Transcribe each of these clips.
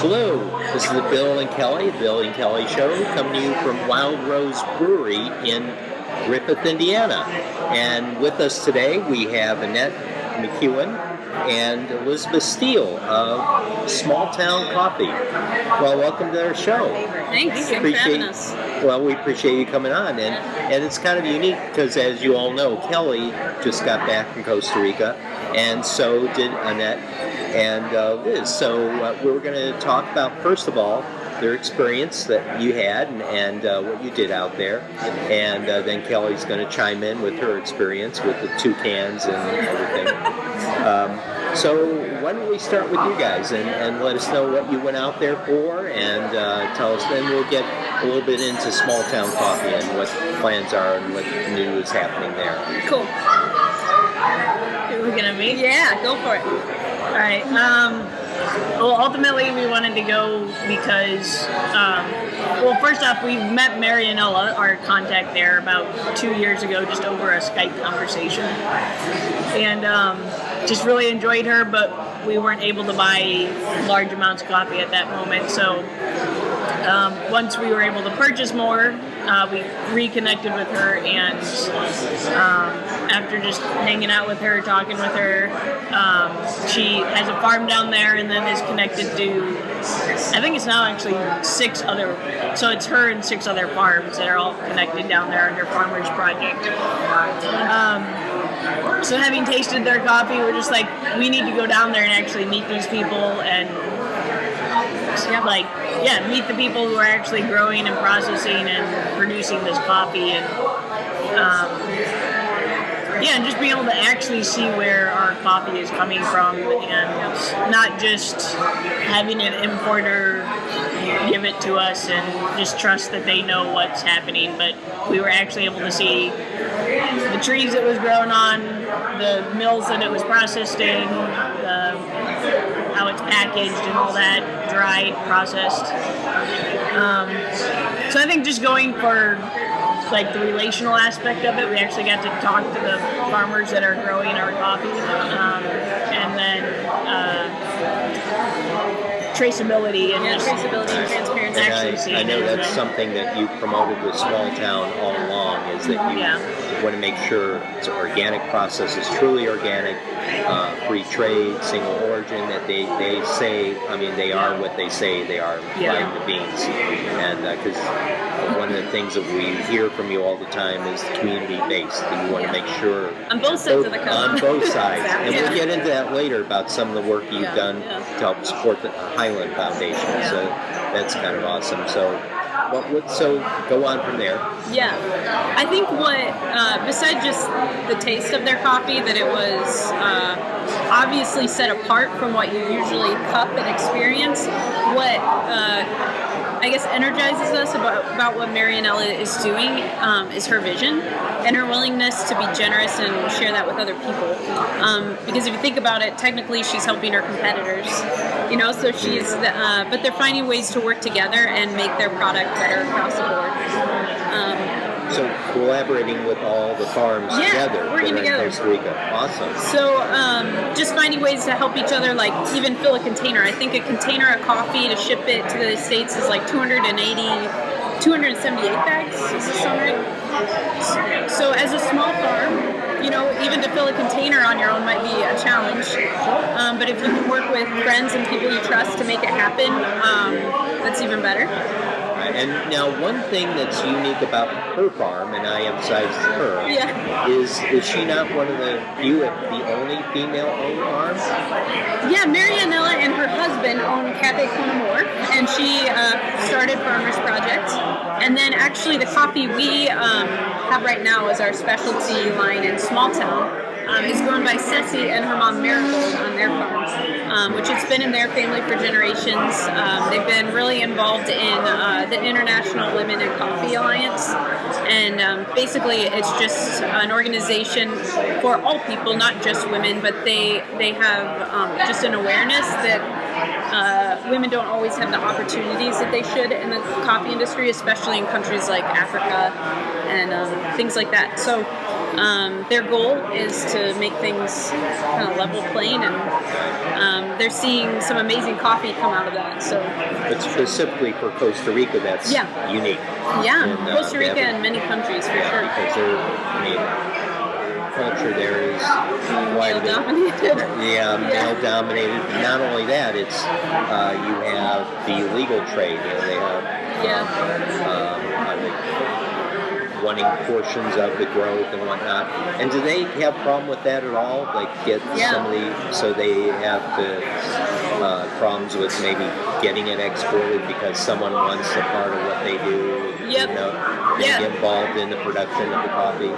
Hello, this is the Bill and Kelly Show, coming to you from Wild Rose Brewery in Griffith, Indiana. And with us today we have Annette McKeown and Elizabeth Steele of Smalltown Coffee. Well, welcome to our show. Thanks for having us. Well, we appreciate you coming on, and it's kind of unique because, as you all know, Kelly just got back from Costa Rica, and so did Annette and Liz. So we were going to talk about, first of all, their experience that you had and what you did out there, and then Kelly's going to chime in with her experience with the toucans and everything. So why don't we start with you guys and let us know what you went out there for, and tell us, then we'll get a little bit into Smalltown Coffee and what plans are and what new is happening there. Cool. We're gonna meet? Yeah, go for it. All right. Well, ultimately, we wanted to go because, well, first off, we met Marianella, our contact there, about 2 years ago, just over a Skype conversation, and just really enjoyed her, but we weren't able to buy large amounts of coffee at that moment. So once we were able to purchase more, we reconnected with her, and after just hanging out with her, talking with her, she has a farm down there and then is connected to, I think it's now actually 6 other, so it's her and 6 other farms that are all connected down there under Farmers Project. So having tasted their coffee, we're just like, we need to go down there and actually meet these people and meet the people who are actually growing and processing and producing this coffee, and and just being able to actually see where our coffee is coming from, and not just having an importer give it to us and just trust that they know what's happening, but we were actually able to see the trees it was grown on, the mills that it was processed in, how it's packaged and all that, dried, processed. So I think just going for like the relational aspect of it, we actually got to talk to the farmers that are growing our coffee, and then traceability and traceability and transparency. And I know that's something that you promoted with Smalltown all along, is that you want to make sure it's an organic process, is truly organic, free trade, single origin, that they say, I mean, they are what they say they are, buying the beans. And because one of the things that we hear from you all the time is community-based, and you want to make sure on both sides of the coast. On both sides. And we'll get into that later about some of the work you've done to help support the Highland Foundation. So that's kind of awesome. So go on from there. Yeah, I think what, besides just the taste of their coffee, that it was obviously set apart from what you usually cup and experience, what I guess energizes us about what Marianella is doing is her vision and her willingness to be generous and share that with other people. Because if you think about it, technically she's helping her competitors, so she's, but they're finding ways to work together and make their product better across the board. So collaborating with all the farms together. Working together. In Costa Rica. Awesome. So just finding ways to help each other, like even fill a container. I think a container of coffee to ship it to the States is like 278 bags. Is this sound right? So as a small farm, even to fill a container on your own might be a challenge. But if you can work with friends and people you trust to make it happen, that's even better. And now one thing that's unique about her farm, and I emphasize her, is she not one of the few, if the only female-owned farms? Yeah, Marianella and her husband own Cafe Conamore, and she started Farmers Project. And then actually the coffee we have right now as our specialty line in Smalltown is grown by Ceci and her mom Marigold on their farm, which has been in their family for generations. They've been really involved in the International Women in Coffee Alliance, and basically it's just an organization for all people, not just women, but they have just an awareness that women don't always have the opportunities that they should in the coffee industry, especially in countries like Africa and things like that. So Their goal is to make things kind of level playing, and they're seeing some amazing coffee come out of that. So, but specifically for Costa Rica, that's unique. Yeah, And, Costa Rica and many countries for sure. Because culture there is male dominated. Male dominated. Not only that, it's you have the illegal trade. They have wanting portions of the growth and whatnot. And do they have a problem with that at all? Like get somebody, so they have to problems with maybe getting it exported because someone wants a part of what they do. They get involved in the production of the coffee.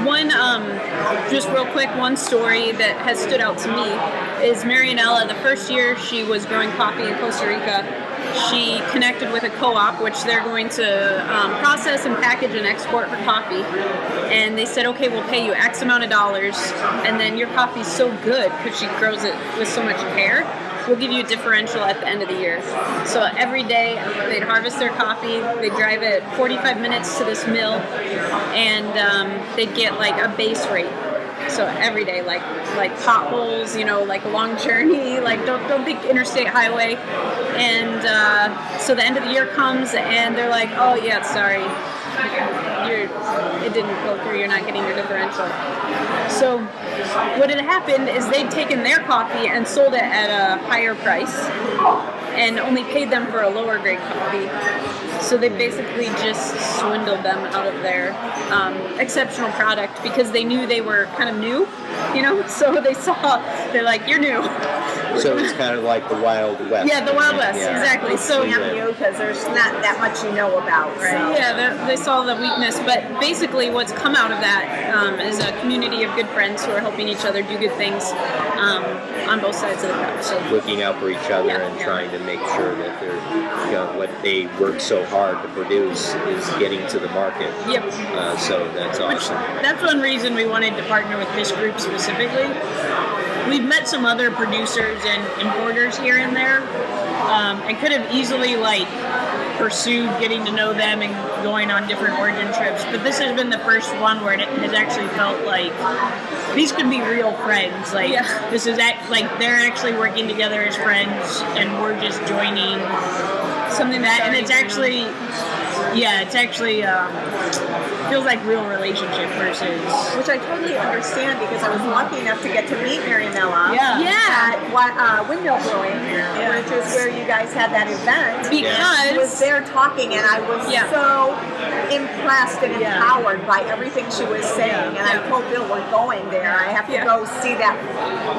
One, just real quick, one story that has stood out to me is Marianella. The first year she was growing coffee in Costa Rica, she connected with a co-op, which they're going to process and package and export her coffee. And they said, okay, we'll pay you X amount of dollars, and then your coffee's so good because she grows it with so much care, we'll give you a differential at the end of the year. So every day they'd harvest their coffee, they'd drive it 45 minutes to this mill, and they'd get like a base rate. So every day, like potholes, like a long journey, like don't think interstate highway. And so the end of the year comes, and they're like, oh yeah, sorry, it didn't go through. You're not getting your differential. So what had happened is they'd taken their coffee and sold it at a higher price, and only paid them for a lower grade coffee. So they basically just swindled them out of their exceptional product because they knew they were kind of new, so they're like, you're new. So it's kind of like the Wild West. Yeah, the Wild West, exactly. So because there's not that much about, right? So, yeah, they saw the weakness, but basically what's come out of that is a community of good friends who are helping each other do good things on both sides of the cup. So looking out for each other and trying to make sure that they're, what they work so hard to produce is getting to the market. Yep. So that's awesome. That's one reason we wanted to partner with this group specifically. We've met some other producers and importers here and there, and could have easily pursued getting to know them and going on different origin trips. But this has been the first one where it has actually felt like these could be real friends. This is they're actually working together as friends, and we're just joining something that, and it's actually feels like real relationship versus. Which I totally understand because I was lucky enough to get to meet Marianella at Windmill Brewing, which is where you guys had that event. Because I was there talking, and I was so impressed and empowered by everything she was saying. And I told Bill, we're going there. I have to go see that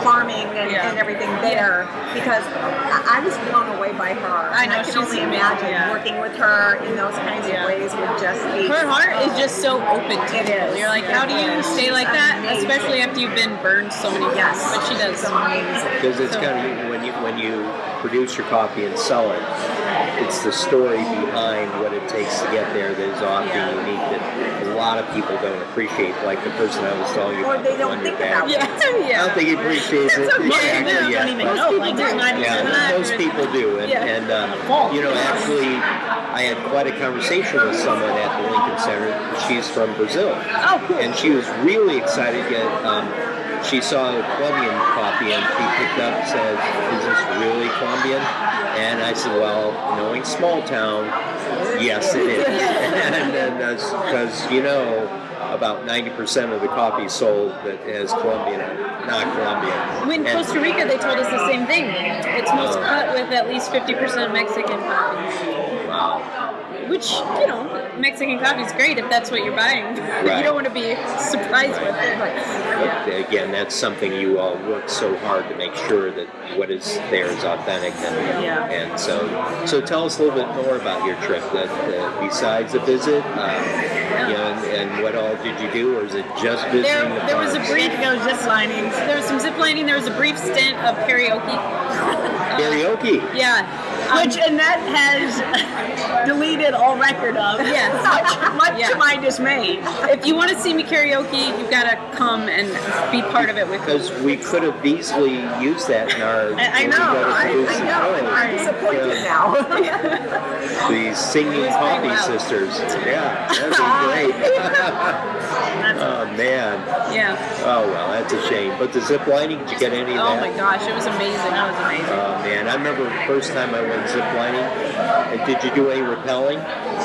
farming and everything there because I was blown away by her. I know, I can only imagine working with her in those kinds of ways would just be. Her heart is just so open to it. People. You're like, how do you stay like that? Amazing. Especially after you've been burned so many times. But she does. Because it's kind of when you produce your coffee and sell it, it's the story behind what it takes to get there that is often unique that a lot of people don't appreciate. Like the person I was telling you about. Or they don't think about it. I don't think he appreciates it. They don't even know. Most people do. And actually, I had quite a conversation with someone at the Lincoln Center. She's from Brazil. Oh, cool. And she was really excited. She saw Colombian coffee and she picked up and said, is this really Colombian? And I said, well, knowing Smalltown, yes it is. And then because about 90% of the coffee sold that has Colombian, not Colombian. In Costa Rica, they told us the same thing. It's most cut with at least 50% Mexican coffee. Wow. Which, Mexican coffee is great if that's what you're buying. Right. You don't want to be surprised with it. But again, that's something you all work so hard to make sure that what is there is authentic. And so tell us a little bit more about your trip. Besides the visit, and what all did you do, or is it just visiting the farms? There was a brief zip lining. There was some zip lining. There was a brief stint of karaoke. Karaoke? Yeah. Which Annette has deleted all record of. Yes. Much to my dismay. If you want to see me karaoke, you've got to come and be part of it with me. Because we could have easily used that in our. I know. I'm disappointed now. The singing coffee wild. sisters. Yeah, that'd be great. Oh man. Yeah. Oh well, that's a shame. But the zip lining, did you get any of Oh that? my gosh, it was amazing. That was amazing. Oh man, I remember the first time I went zip lining. Did you do any rappelling?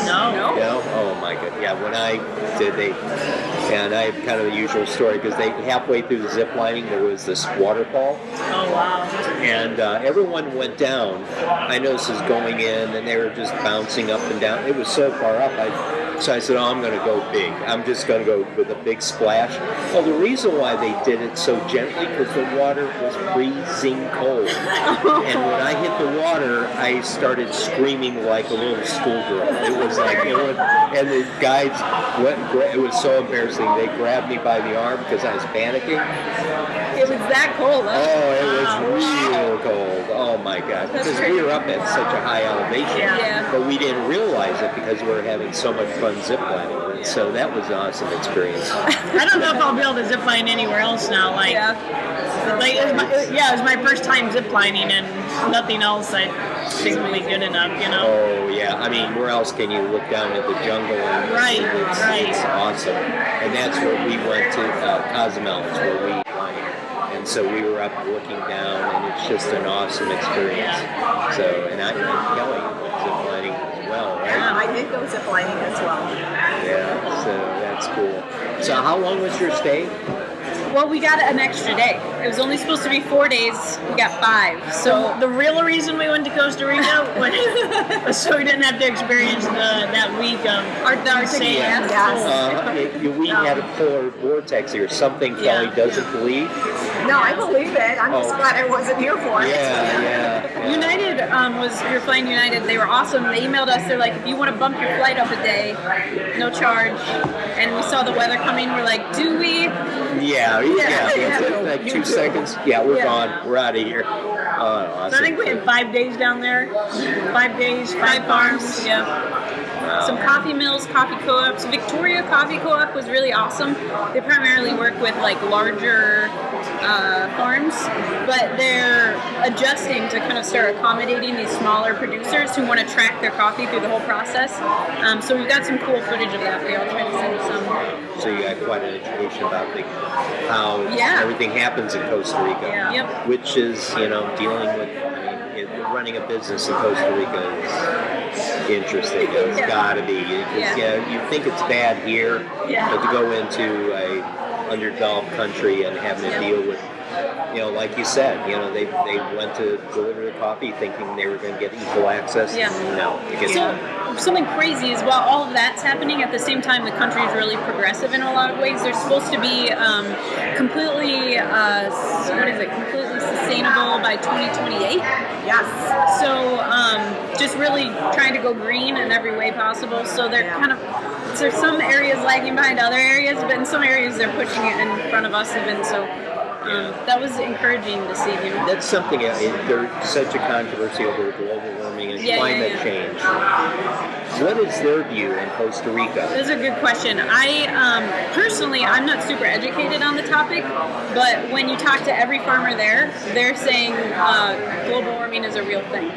No. No? Oh my god. Yeah, when I did, and I have kind of the usual story because halfway through the zip lining there was this waterfall. Oh wow. And everyone went down. I noticed was going in, and they were just bouncing up and down. It was so far up. So I said, "Oh, I'm going to go big. I'm just going to go with a big splash." Well, the reason why they did it so gently because the water was freezing cold. And when I hit the water, I started screaming like a little schoolgirl. It was like, and the guys went. It was so embarrassing. They grabbed me by the arm because I was panicking. It was that cold, huh? Oh, it was real cold. Oh my God! Because we were up at such a high elevation, Yeah. but we didn't realize it because we were having so much fun ziplining. So that was an awesome experience. I don't know if I'll be able to zip line anywhere else now. It was my first time zip lining and nothing else I think will be good enough, Oh yeah, I mean, where else can you look down at the jungle and Right. It's awesome. And that's where we went to Cozumel, is where we lined. And so we were up looking down, and it's just an awesome experience. So, and Kelly went zip lining as well, right? I did go ziplining as well. Yeah, so that's cool. So how long was your stay? Well, we got an extra day. It was only supposed to be 4 days. We got 5. So the real reason we went to Costa Rica was so we didn't have to experience that week of our sand. We had a polar vortex or something Kelly doesn't believe. No, I believe it. I'm just glad I wasn't here for it. Yeah. United we were flying United. They were awesome. They emailed us. They're like, if you want to bump your flight up a day, no charge. And we saw the weather coming. We're like, do we? Yeah. Like 2 seconds. Yeah, we're gone. We're out of here. Awesome. So I think we had 5 days down there. 5 days, 5 farms. Yeah. Some coffee mills, coffee co-ops. Victoria Coffee Co-op was really awesome. They primarily work with like larger farms, but they're adjusting to kind of start accommodating these smaller producers who want to track their coffee through the whole process. So we've got some cool footage of that. I'll try to send you some. So you got quite an education about how everything happens in Costa Rica, which is, dealing with, running a business in Costa Rica is interesting. It's got to be. You think it's bad here, but to go into a underdeveloped country and having to deal with, like you said, they went to deliver the coffee thinking they were going to get equal access. Yeah. No. Something crazy is while all of that's happening, at the same time the country is really progressive in a lot of ways. They're supposed to be completely sustainable by 2028. Yes. So just really trying to go green in every way possible. So they're there's some areas lagging behind other areas, but in some areas they're pushing it in front of us even. So that was encouraging to see. That's something. There's such a controversy over global warming and climate change. What is their view in Costa Rica? That's a good question. Personally, I'm not super educated on the topic, but when you talk to every farmer there, they're saying global warming is a real thing.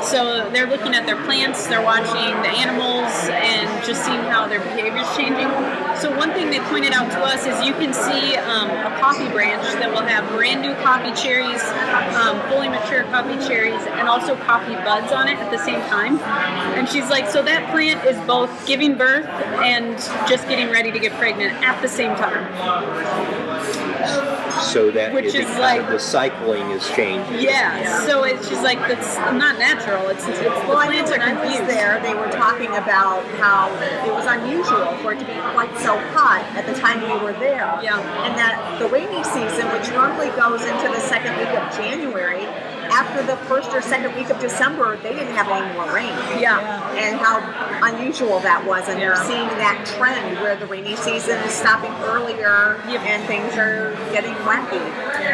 So they're looking at their plants, they're watching the animals, and just seeing how their behavior is changing. So one thing they pointed out to us is you can see a coffee branch that will have brand new coffee cherries, fully mature coffee cherries, and also coffee buds on it at the same time. And she's like, so that plant is both giving birth and just getting ready to get pregnant at the same time. So that which is like the cycling is changing. Yeah. So it's just like that's not natural. It's the plants are confused. When I was there, they were talking about how it was unusual for it to be quite so hot at the time we were there. Yeah. And that the rainy season, which normally goes into the second week of January, after the first or second week of December, they didn't have any more rain. Yeah. And how unusual that was. And they're seeing that trend where the rainy season is stopping earlier and things are getting wacky.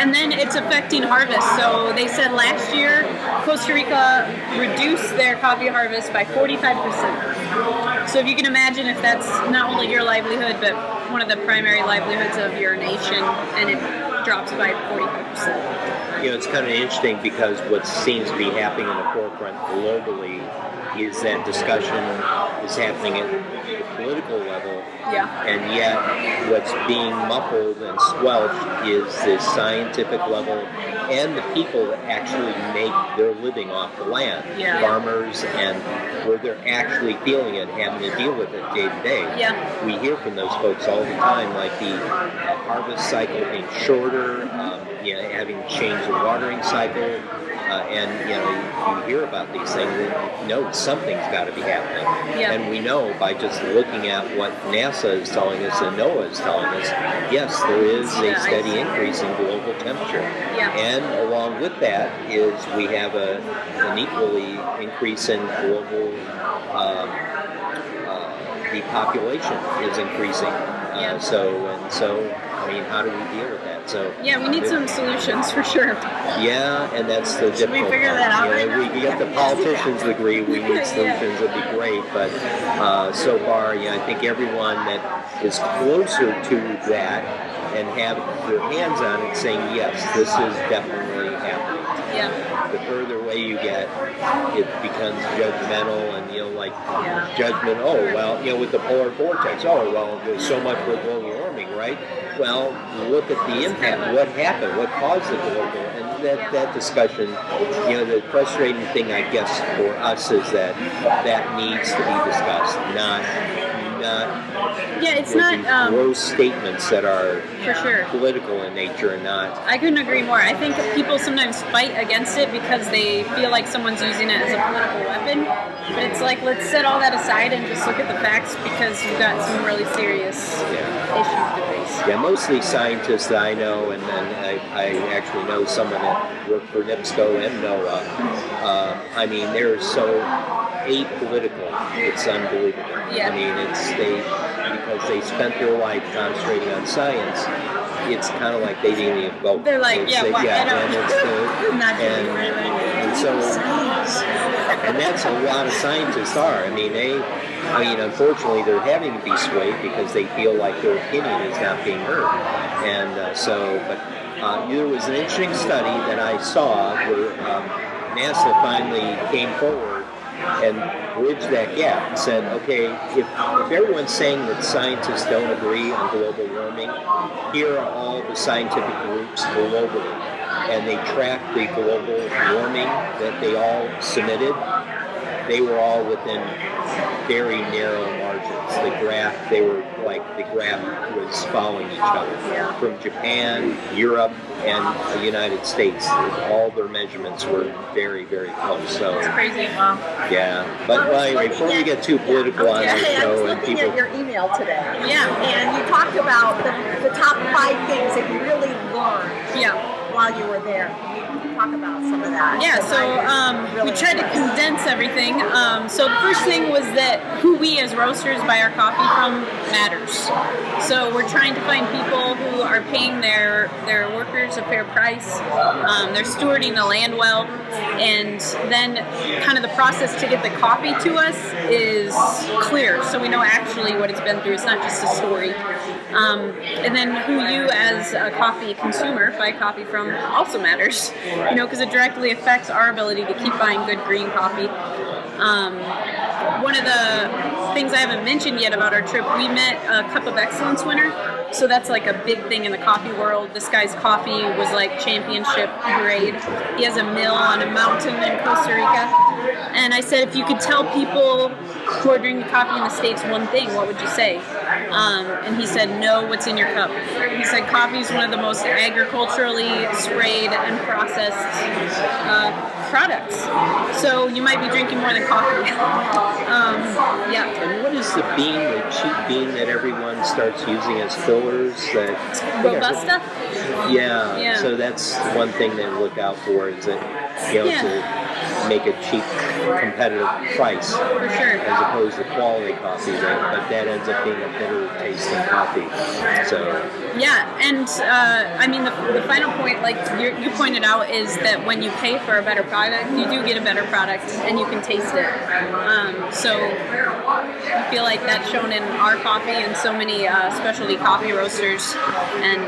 And then it's affecting harvest. So they said last year Costa Rica reduced their coffee harvest by 45%. So if you can imagine, if that's not only your livelihood, but one of the primary livelihoods of your nation, and it drops by 45%. You know, it's kind of interesting because what seems to be happening in the forefront globally is that discussion is happening at the political level, and yet what's being muffled and squelched is the scientific level and the people that actually make their living off the land, farmers, and where they're actually feeling it, having to deal with it day to day. We hear from those folks all the time, like the harvest cycle being shorter, having to change the watering cycle, and you hear about these things, and you know something's got to be happening. And we know by just looking at what NASA is telling us and NOAA is telling us, yes, there is a steady increase in global temperature. And along with that is we have an equally increase in global, the population is increasing. So, I mean, how do we deal with that? So we need some solutions for sure. And that's the difficult Should we figure that out right now? We get the politicians agree we need solutions, it'd be great, but so far, I think everyone that is closer to that and have their hands on it saying, yes, this is definitely happening. The further away you get, it becomes judgmental and, judgment, with the polar vortex, there's so much for global warming, right? Well, look at the impact. What happened? What caused the global? And that discussion, the frustrating thing, I guess, for us is that needs to be discussed, not it's not gross statements that are for sure political in nature and not. I couldn't agree more. I think people sometimes fight against it because they feel like someone's using it as a political weapon. But it's like, let's set all that aside and just look at the facts, because you've got some really serious issues to face. Mostly scientists that I know, and then I actually know someone that worked for NIPSCO and NOAA. I mean, they're so apolitical. It's unbelievable. I mean, because they spent their life concentrating on science. It's kind of like they didn't even vote. They're like, and that's a lot of scientists are. I mean, unfortunately, they're having to be swayed because they feel like their opinion is not being heard. And there was an interesting study that I saw where NASA finally came forward and bridged that gap and said, okay, if everyone's saying that scientists don't agree on global warming, here are all the scientific groups globally, and they tracked the global warming that they all submitted. They were all within very narrow margins. The graph was following each other. From Japan, Europe, and the United States, all their measurements were very, very close. So it's crazy, wow. But anyway, before we get too political on our show, I was looking at your email today. And you talked about the top 5 things that you really learned while you were there. Talk about some of that. We tried to condense everything. So the first thing was that who we as roasters buy our coffee from matters. So we're trying to find people who are paying their workers a fair price. They're stewarding the land well, and then kind of the process to get the coffee to us is clear, so we know actually what it's been through. It's not just a story. And then who you as a coffee consumer buy coffee from also matters, because it directly affects our ability to keep buying good green coffee. One of the things I haven't mentioned yet about our trip, we met a Cup of Excellence winner. So that's like a big thing in the coffee world. This guy's coffee was like championship grade. He has a mill on a mountain in Costa Rica. And I said, if you could tell people who are drinking coffee in the States one thing, what would you say? And he said, know what's in your cup. He said coffee is one of the most agriculturally sprayed and processed products. So you might be drinking more than coffee. Yeah. And what is the bean, the cheap bean that everyone starts using as fillers? That Robusta? Yeah. So that's one thing they look out for, is that, to make a cheap, competitive price. For sure. As opposed to quality coffee, but that ends up being a bitter tasting coffee. So. Yeah, and I mean the final point, like you pointed out, is that when you pay for a better product, you do get a better product, and you can taste it. So I feel like that's shown in our coffee and so many specialty coffee roasters, and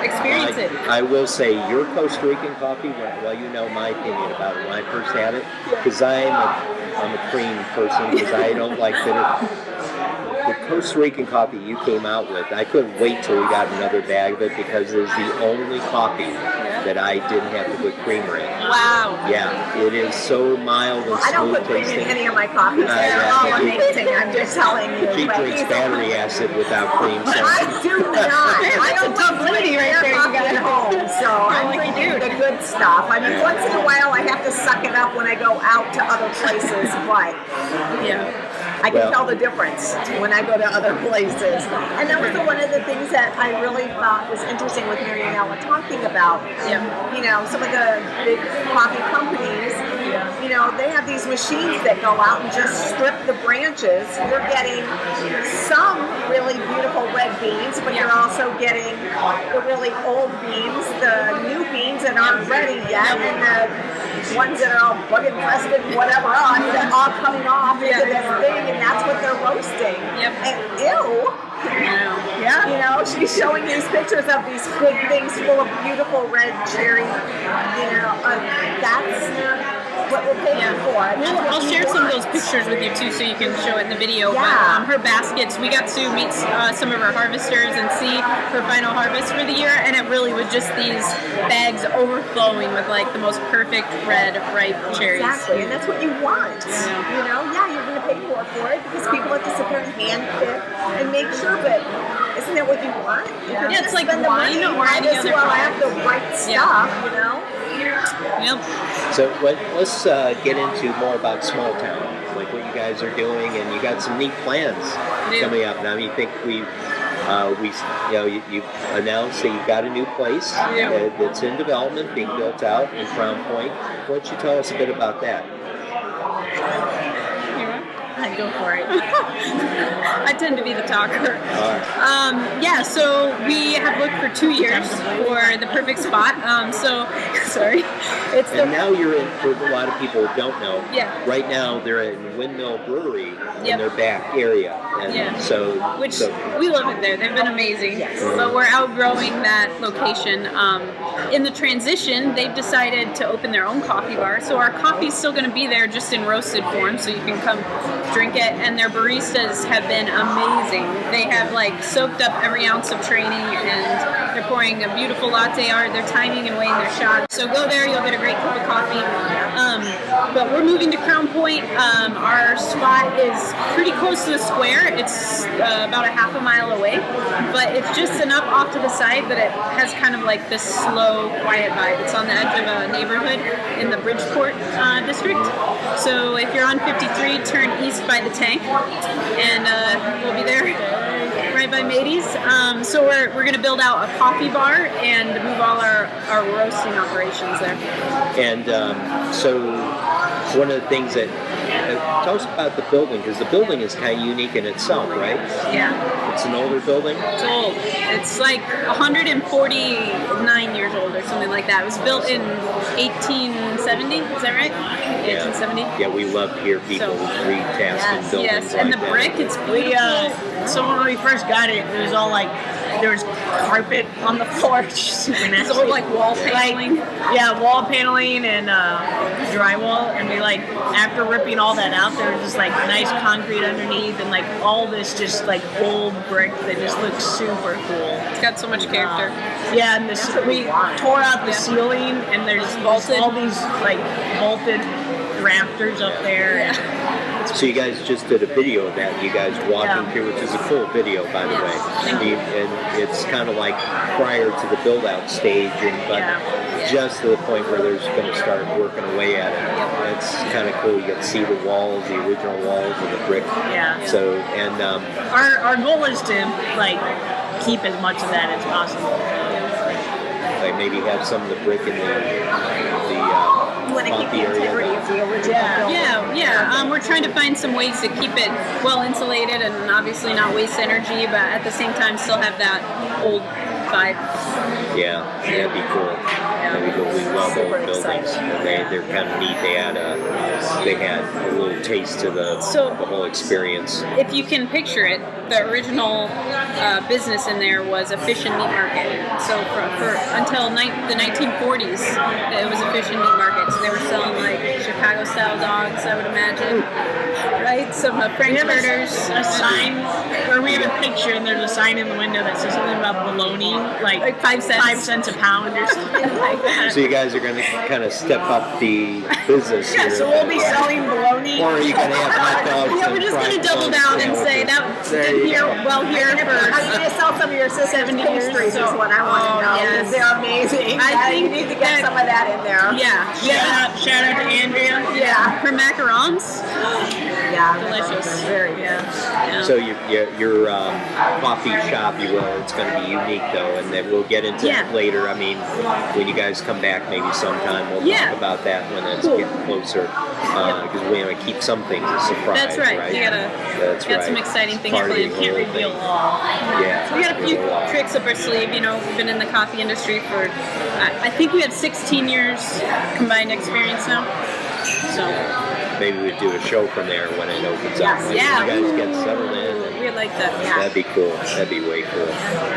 experience it. I will say your Costa Rican coffee, well, you know my opinion about it when I first had it, because I'm a cream person, because I don't like bitter. The Costa Rican coffee you came out with, I couldn't wait till we got another bag of it, because it is the only coffee that I didn't have to put creamer in. Wow. Yeah, it is so mild and smooth tasting. I don't put cream in any of my coffees. They're all amazing. I'm just telling you. She drinks battery acid without cream. So. I do not. I don't tough lady right there. You got at home, so I'm drinking the good stuff. I mean, once in a while I have to suck it up when I go out to other places, but I can tell the difference when I go to other places. And that was one of the things that I really thought was interesting with Mary and Ella talking about. Some of the big coffee companies, they have these machines that go out and just strip the branches. You're getting some really beautiful red beans, but you're also getting the really old beans, the new beans that aren't ready yet, and the ones that are all bug infested, whatever on, that all coming off into this thing, and that's what they're roasting. And ew. She's showing these pictures of these big things full of beautiful red cherry. That's what we're paying for. I'll share some of those pictures with you too, so you can show it in the video. But her baskets, we got to meet some of her harvesters and see her final harvest for the year, and it really was just these bags overflowing with like the most perfect red, ripe cherries. Exactly, and that's what you want. You're going to pay more for it because people have to sit there and hand pick and make sure, but isn't that what you want? It's like wine or any other product. I have the right stuff, So let's get into more about Smalltown, like what you guys are doing, and you got some neat plans coming up. Now you think you announced that you've got a new place that's in development, being built out in Crown Point. Why don't you tell us a bit about that? I'd go for it. I tend to be the talker. So we have looked for 2 years for the perfect spot. Now you're in, for a lot of people who don't know, right now they're in Windmill Brewery in their back area. And we love it there. They've been amazing. But we're outgrowing that location. In the transition, they've decided to open their own coffee bar. So our coffee's still going to be there, just in roasted form, so you can come drink it. And their baristas have been amazing. They have soaked up every ounce of training, and they're pouring a beautiful latte art. They're timing and weighing their shots. So go there, you'll get a great cup of coffee. But we're moving to Crown Point. Our spot is pretty close to the square. It's about a half a mile away, but it's just enough off to the side that it has kind of like this slow, quiet vibe. It's on the edge of a neighborhood in the Bridgeport district. So if you're on 53, turn east by the tank, and we'll be there right by Matey's. So we're going to build out a coffee bar and move all our roasting operations there. And so one of the things that tell us about the building, because the building is kind of unique in itself, right? Yeah. It's an older building? It's old. It's like 149 years old or something like that. It was built in 1870, is that right? 1870? Yeah, we love to hear people retasking buildings and the that. brick, it's beautiful. So when we first got it, it was all there was carpet on the floor. It's super nasty. It's all wall paneling. Wall paneling and drywall. And we after ripping all that out, there was just nice concrete underneath, and all this just old brick that just looks super cool. It's got so much character. And we tore out the ceiling, and there's all these bolted rafters up there. So you guys just did a video of that. You guys walking through, which is a cool video, by the way. And it's kind of like prior to the build-out stage, but just to the point where they're going to start working away at it. It's kind of cool. You get to see the walls, the original walls, and the brick. Yeah. So and our goal is to like keep as much of that as possible. Like maybe have some of the brick in the coffee area. We're trying to find some ways to keep it well insulated and obviously not waste energy, but at the same time still have that old vibe. Yeah, that'd be cool. We love old buildings. They're kind of neat. They had a little taste to the whole experience. If you can picture it, the original business in there was a fish and meat market. So for until the 1940s, it was a fish and meat market. So they were selling like Chicago-style dogs, I would imagine, right? Some frankfurters. A sign, or we have a picture, and there's a sign in the window that says something about bologna, like 5 cents. 5 cents a pound or something like that. So you guys are going to kind of step up the business here. So we'll be selling bologna. Or are you going to have hot dogs? We're just going to double down and say that didn't here for how you going to sell some of your 70 pastries is what I want to know. Yes. They're amazing. I think you need to get some of that in there. Yeah. Shout out to Andrea. Yeah. Her macarons. Yeah. Delicious. Very good. Yeah. So your coffee shop, you will, it's going to be unique though, and then we'll get into that later. I mean, when you guys come back maybe sometime, we'll talk about that when it's getting closer. Because we want to keep some things a surprise. That's right. You got some exciting things planned. You can't reveal all. Yeah. So we got a few tricks up our sleeve. You know, we've been in the coffee industry for, I think we have 16 years combined experience now. So maybe we'd do a show from there when it opens up. Like, you guys get settled in. We like that. Yeah. That'd be cool. That'd be way cool.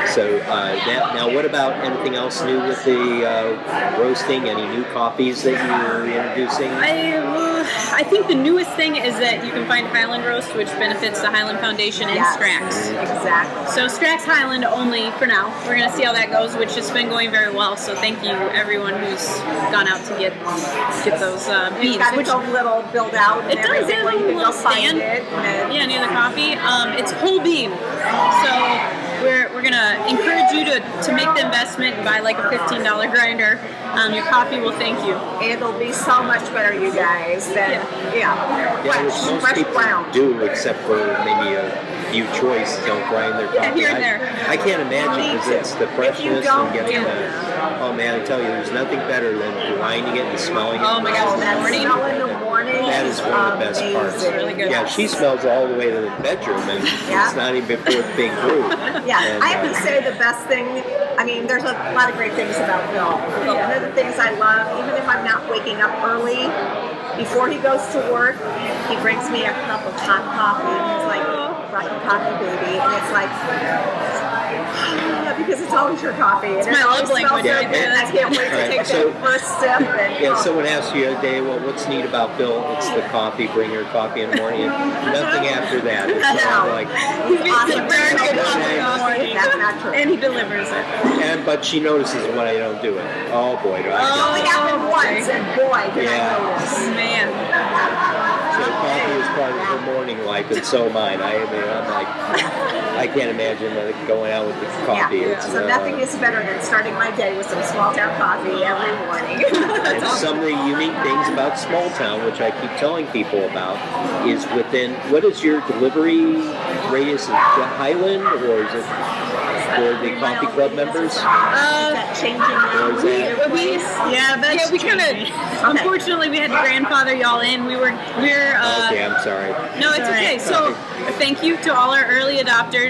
So now, what about anything else new with the roasting? Any new coffees that you're introducing? I think the newest thing is that you can find Highland Roast, which benefits the Highland Foundation and Strax. Exactly. So Strax Highland only for now. We're going to see how that goes, which has been going very well. So thank you everyone who's gone out to get those beans. It's got its own little build out. It does. It has a little stand. Near the coffee. It's whole bean. So we're gonna encourage you to make the investment and buy like a $15 grinder. Your coffee will thank you. It'll be so much better, you guys. Which most people do, except for maybe a few choices. Don't grind their coffee. Here and there. I can't imagine because it's the freshness and getting oh man, I tell you, there's nothing better than grinding it and smelling it. Oh my gosh, that smell in the morning. That is one of the best parts. Really good. Yeah, she smells all the way to the bedroom, and it's not even before it's being brewed. Yeah, I have to say the best thing. I mean, there's a lot of great things about Bill. But one of the things I love, even if I'm not waking up early, before he goes to work, he brings me a cup of hot coffee. And he's like, "Brought you coffee, baby," and it's like. Because it's always your coffee. It's my love language right there. I can't wait to take that first sip. Someone asked you the other day, well, what's neat about Bill? It's the coffee, bring her coffee in the morning. And nothing after that. It's all like... That's not true. And he delivers it. But she notices when I don't do it. Oh, boy, do I. Only happened once, and boy, did I notice. Man. So coffee is part of her morning life, and so mine. I'm like, I can't imagine going out with the coffee. Yeah. So nothing is better than starting my day with some Smalltown coffee every morning. And some of the unique things about Smalltown, which I keep telling people about, is within, what is your delivery radius? Is it Highland, or is it for the coffee club members? We kind of, unfortunately, we had to grandfather y'all in. We're okay, I'm sorry. No, it's okay. So thank you to all our early adopters.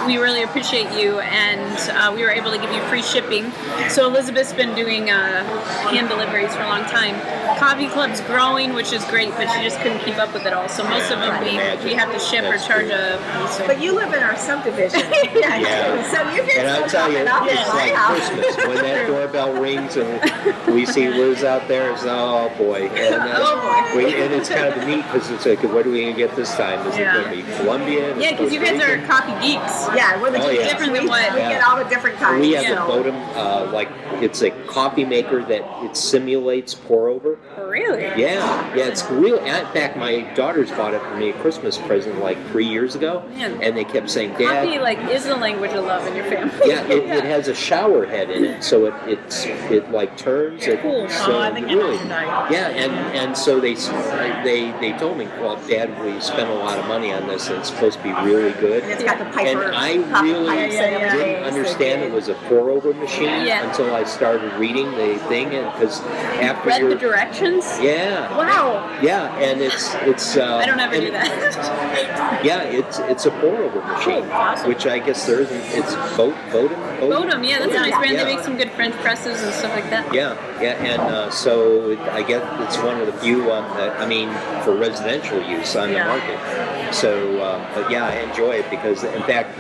We really appreciate you, and we were able to give you free shipping. So Elizabeth's been doing hand deliveries for a long time. Coffee Club's growing, which is great, but she just couldn't keep up with it all. So most of them we have to ship or charge a fee. But you live in our subdivision. Yeah. So you can And I'll tell you, it's like Christmas when that doorbell rings and we see Liz out there. It's oh boy, and it's kind of neat because it's like, what are we gonna get this time? Is it gonna be Colombian? Yeah, because you guys are coffee geeks. Yeah, we're the different than what we get all the different kinds. We have a Bodum, like it's a coffee maker that it simulates pour over. Really? Yeah, it's real. In fact, my daughters bought it for me a Christmas present like 3 years ago, and they kept saying, "Dad." Coffee like is the language of love in your family. Yeah, it has a shower head in it, so it like turns. Cool. So I think really, it's nice. yeah, and so they told me, well, Dad, we spent a lot of money on this, and it's supposed to be really good. And it's got the Piper. And I really didn't understand it was a pour over machine until I started reading the thing, and because after read the directions. Yeah. Wow. Yeah, and it's. I don't ever do that. Yeah, it's a pour over machine, awesome. which I guess there isn't. It's Bodum, yeah, that's a nice brand. They make some good French presses and stuff like that. Yeah, and so I guess it's one of the few for residential use on the market. So, but yeah, I enjoy it because, in fact,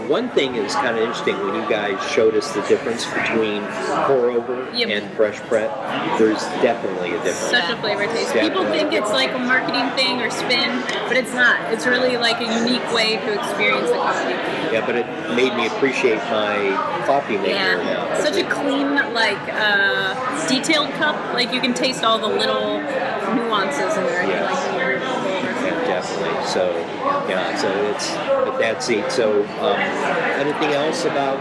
one thing is kind of interesting when you guys showed us the difference between pour over and fresh prep. There's definitely a difference. Such a flavor taste. People think it's like a marketing thing or spin, but it's not. It's really like a unique way to experience the coffee. Yeah, but it made me appreciate my coffee maker now. Such a clean, like, detailed cup. Like, you can taste all the little nuances in there. Yeah. Definitely. So, but that's it. So, anything else about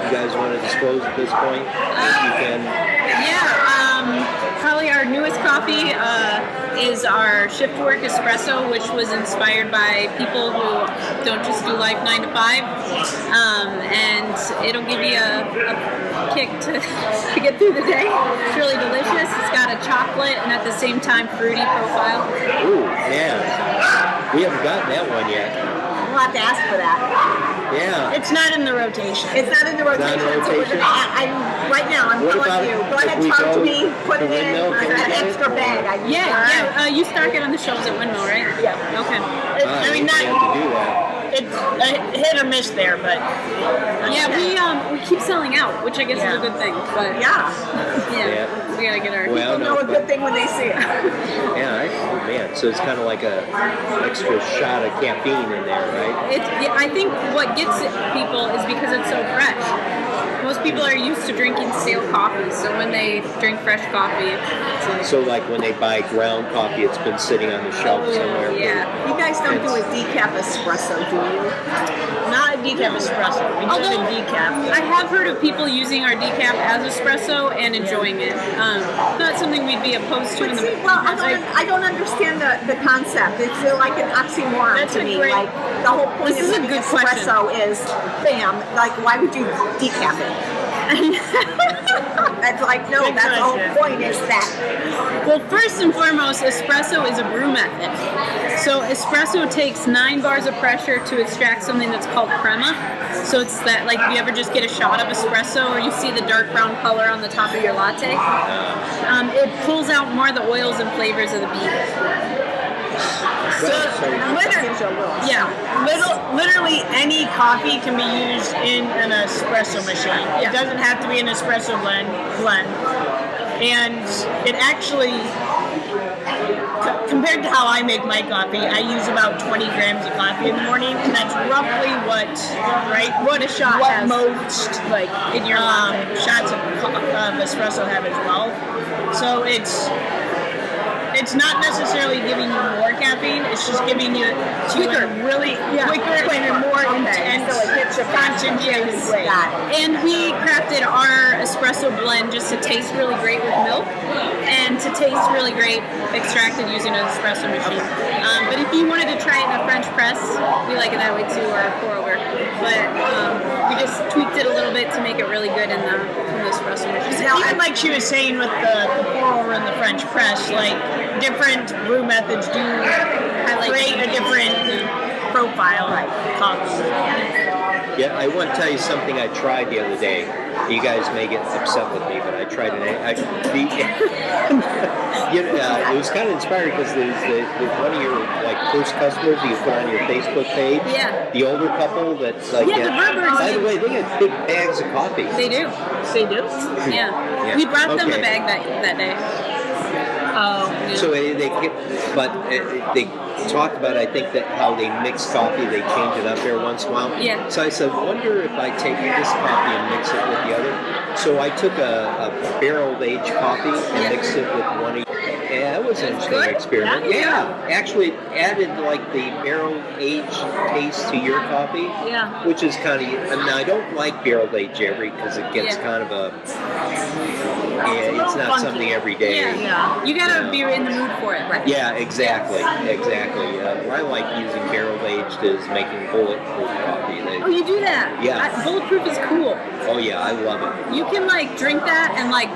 you guys want to disclose at this point? You can. Probably our newest coffee is our shift work espresso, which was inspired by people who don't just do life 9 to 5, and it'll give you a kick to get through the day. It's really delicious. It's got a chocolate and at the same time fruity profile. Ooh, man, we haven't gotten that one yet. We'll have to ask for that. Yeah. It's not in the rotation. It's not in the rotation. Right now, I'm telling you. Go ahead and talk to me. Put it in an extra bag. You stock it on the shelves at Windmill, right? Yeah. Okay. I mean, not to do that. It's a hit or miss there, but we keep selling out, which I guess is a good thing. But we gotta get our people know a good thing when they see it. Man, so it's kind of like a extra shot of caffeine in there, right? I think what gets people is because it's so fresh. Most people are used to drinking stale coffee, so when they drink fresh coffee, so like when they buy ground coffee, it's been sitting on the shelf somewhere. Yeah. You guys don't do a decaf espresso, do you? Not a decaf espresso. We do a decaf. I have heard of people using our decaf as espresso and enjoying it. Not something we'd be opposed to. I don't understand the concept. It's like an oxymoron to me. Like the whole point of an espresso is, bam. Like, why would you decaf it? That's like, no, that's the whole point is that. Well, first and foremost, espresso is a brew method. So espresso takes 9 bars of pressure to extract something that's called crema. So it's that, like, if you ever just get a shot of espresso or you see the dark brown color on the top of your latte, it pulls out more of the oils and flavors of the bean. Literally any coffee can be used in an espresso machine. It doesn't have to be an espresso blend. And it actually, compared to how I make my coffee, I use about 20 grams of coffee in the morning, and that's roughly what a shot has. Most like in your shots of espresso have as well. So it's not necessarily giving you more caffeine, it's just giving you quicker and more intense, concentrated way. And we crafted our espresso blend just to taste really great with milk and to taste really great extracted using an espresso machine. But if you wanted to try it in a French press, we like it that way too, or a pour over. But we just tweaked it a little bit to make it really good in the espresso machine. Even like she was saying with the pour over and the French press, like different brew methods do create a different profile coffee. Yeah, I want to tell you something I tried the other day. You guys may get upset with me, but I tried it. it was kind of inspiring because one of your like first customers you put on your Facebook page. Yeah. The older couple that's like. Yeah, the Berbers. By the way, they had big bags of coffee. They do. They do? Yeah. We brought them a bag that day. Oh. Yeah. So they talked about, I think, that how they mix coffee, they change it up there once in a while. Yeah. So I said, wonder if I take this coffee and mix it with the other. So I took a barrel aged coffee and mixed it with one of. Yeah, that was an interesting experiment. Yeah, actually it added like the barrel aged taste to your coffee. Yeah. Which is kind of. And I don't like barrel aged because it gets kind of a. Yeah, it's not funky. something every day. Yeah. You gotta be in the mood for it, right? Yeah, exactly. What I like using barrel aged is making bulletproof coffee. Oh, you do that? Yeah. Bulletproof is cool. Oh yeah, I love it. You can like drink that and like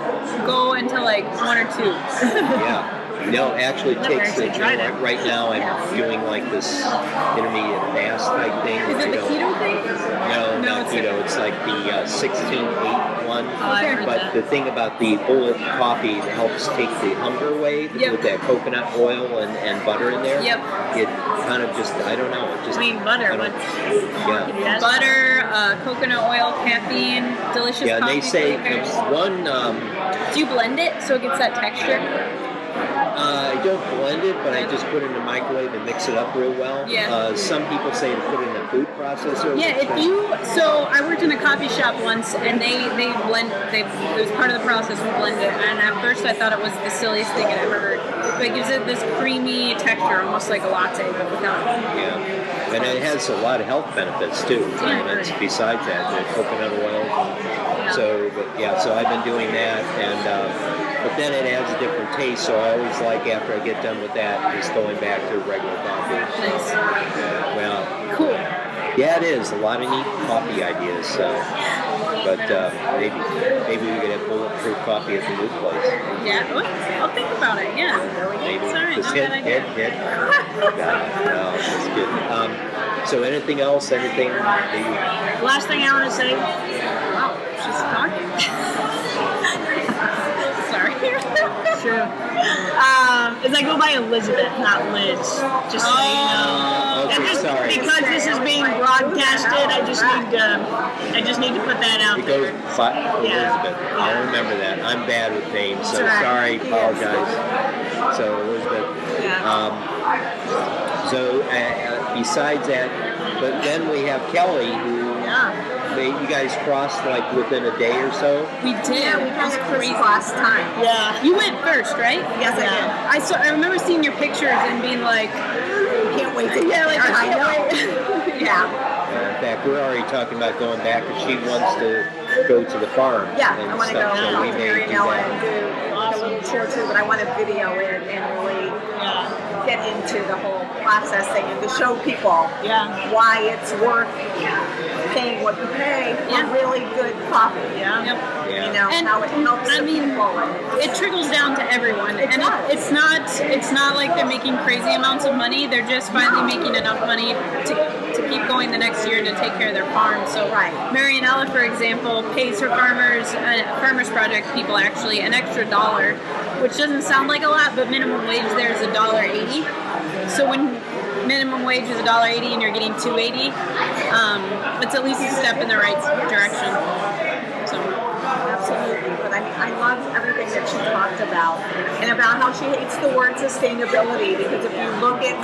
go into like 1 or 2. Yeah. No, actually it Never takes actually tried it. right now I'm doing like this intermediate fast type thing. Is it the keto thing? No, not it's keto. It's like the 16-8 one. Okay. But the thing about the bullet coffee, it helps take the hunger away with that coconut oil and butter in there. Yep. It kind of just, I don't know. It just, Butter. Yeah. Butter, coconut oil, caffeine, delicious Yeah, and coffee they say flavors. one. Do you blend it so it gets that texture? I don't blend it, but I just put it in the microwave and mix it up real well. Yeah. Some people say to put it in a food processor. Yeah, so I worked in a coffee shop once, and it was part of the process, we blend it, and at first I thought it was the silliest thing I'd ever heard. But it gives it this creamy texture, almost like a latte, but without it. Yeah, and it has a lot of health benefits too. It's besides that, the coconut oil. So I've been doing that, and but then it adds a different taste. So I always like after I get done with that, just going back to regular coffee. Nice. Well, Cool. yeah, it is a lot of neat coffee ideas. But maybe we could have bulletproof coffee at the new place. Yeah, I'll think about it. Yeah. Maybe. Sorry, Just not a bad idea. hit. No, that's good. So anything else? Anything? Last thing I want to say. Wow, she's talking. Sorry. True. Is I go by Elizabeth, not Liz. Just so you know. Okay, sorry. Because this is being broadcasted, I just need to put that out It there. goes Elizabeth. I'll remember that. I'm bad with names, so That's right. sorry. Apologize. So Elizabeth. Besides that, but then we have Kelly, who you guys crossed like within a day or so. We did. Yeah, we kind of crisscrossed time. Yeah. You went first, right? Yes, I did. I remember seeing your pictures and being like, Can't wait to yeah, like I know. Yeah. In fact, we're already talking about going back, and she wants to go to the farm. Yeah, and I want to stuff, go so we to may do Marianella that. and do a little tour too, but I want to video it and really get into the whole processing and to show people why it's worth paying what you pay for really good coffee. Yep. Yeah. You know, And, how it helps the people. It trickles down to everyone, and does. it's not like they're making crazy amounts of money. They're just finally making enough money to keep going the next year to take care of their farm. So Marianella, for example, pays her farmers project people actually an extra $1, which doesn't sound like a lot, but minimum wage there is $1.80. So when minimum wage is $1.80 and you're getting $2.80, it's at least a step in the right direction. So. Absolutely, but I loved everything that she talked about, and about how she hates the word sustainability, because if you look at,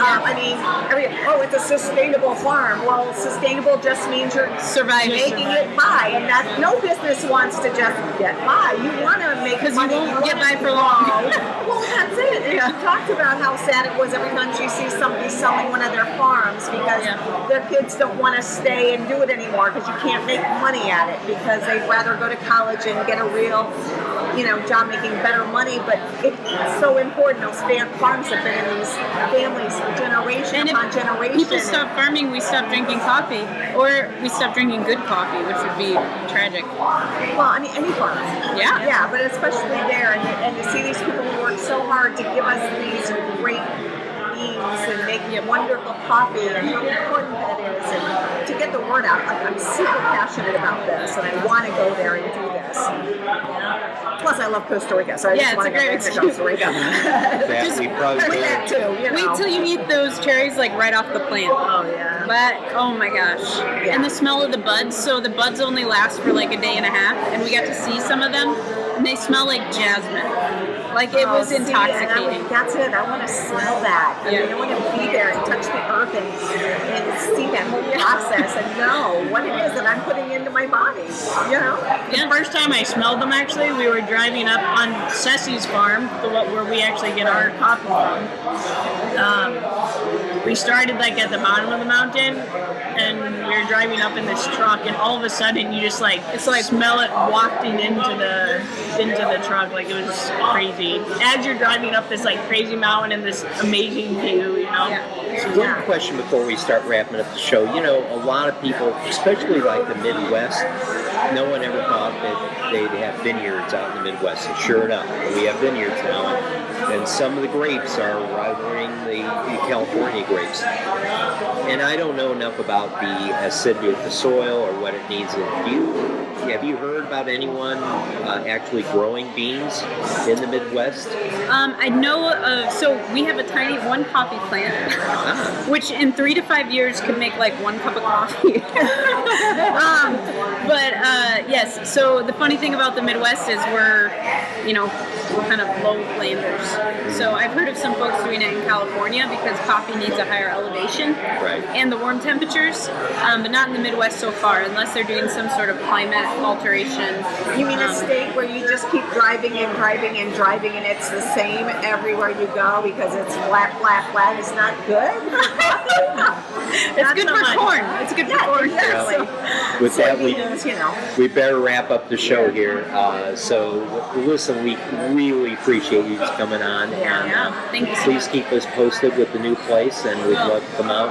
it's a sustainable farm. Well, sustainable just means you're making it by, and that no business wants to just get by. You want to make Because you money. won't get by for long. Well, that's it. And she talked about how sad it was every time she sees somebody selling one of their farms because their kids don't want to stay and do it anymore because you can't make money at it, because they'd rather go to college and get a real, job making better money. But it's so important. Those farms have been in these families for generation upon generation. People stop farming, we stop drinking coffee, or we stop drinking good coffee, which would be tragic. Well, any farm. Yeah. Yeah, but especially there, and to see these people who work so hard to give us these great beans and make wonderful coffee, and how important that is, and to get the word out. I'm super passionate about this, and I want to go there and do this. process. Plus, I love Costa Rica, so I just want to go back to Costa Rica. That we probably that too. You know. Wait till you eat those cherries like right off the plant. Oh yeah. But oh my gosh. Yeah. And the smell of the buds. So the buds only last for like a day and a half, and we got to see some of them, and they smell like jasmine. Like it was intoxicating. That's it. I want to smell that. I mean, I want to be there and touch the earth and see that whole process and know what it is that I'm putting into my body. You know. The first time I smelled them, actually, we were driving up on Ceci's farm, where we actually get our coffee from. We started like at the bottom of the mountain, and we were driving up in this truck, and all of a sudden you just like smell it wafting into the truck. Like it was crazy. As you're driving up this like crazy mountain and this amazing view, you know. One question before we start wrapping up the show. You know, a lot of people, especially like the Midwest, no one ever thought that they'd have vineyards out in the Midwest. And sure enough, we have vineyards now, and some of the grapes are rivaling the California grapes. And I don't know enough about the acidity of the soil or what it needs. Have you heard about anyone actually growing beans in the Midwest? I know of, so we have a tiny one coffee plant, which in 3 to 5 years could make like 1 cup of coffee. Yes, so the funny thing about the Midwest is we're kind of lowlanders. So I've heard of some folks doing it in California because coffee needs a higher elevation and the warm temperatures, but not in the Midwest so far, unless they're doing some sort of climate alteration. You mean a state where you just keep driving and driving and driving and it's the same everywhere you go because it's flat, flat, flat? It's not good? It's good for corn. It's good for corn. Exactly. With that, we better wrap up the show here. So, listen, we really appreciate you coming on. Thank you so please much. keep us posted with the new place, and we'd love to come out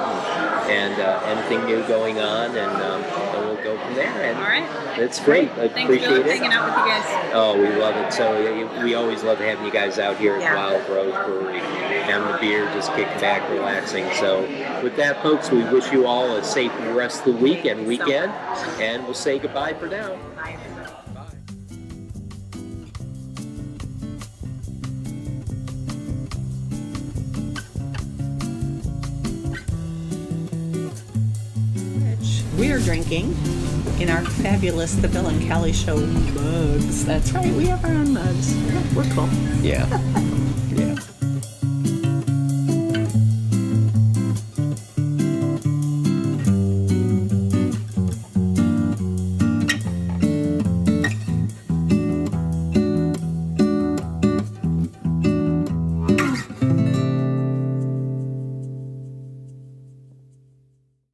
and anything new going on, and we'll go from there. And all right. It's great. I Thanks appreciate for it. hanging out with you guys. Oh, we love it. So we always love having you guys out here at Wild Rose Brewery, having a beer, just kicking back, relaxing. So with that, folks, we wish you all a safe rest of the week and weekend, and we'll say goodbye for now. Bye. We are drinking in our fabulous The Bill and Kelly Show mugs. That's right, we have our own mugs. We're cool. Yeah.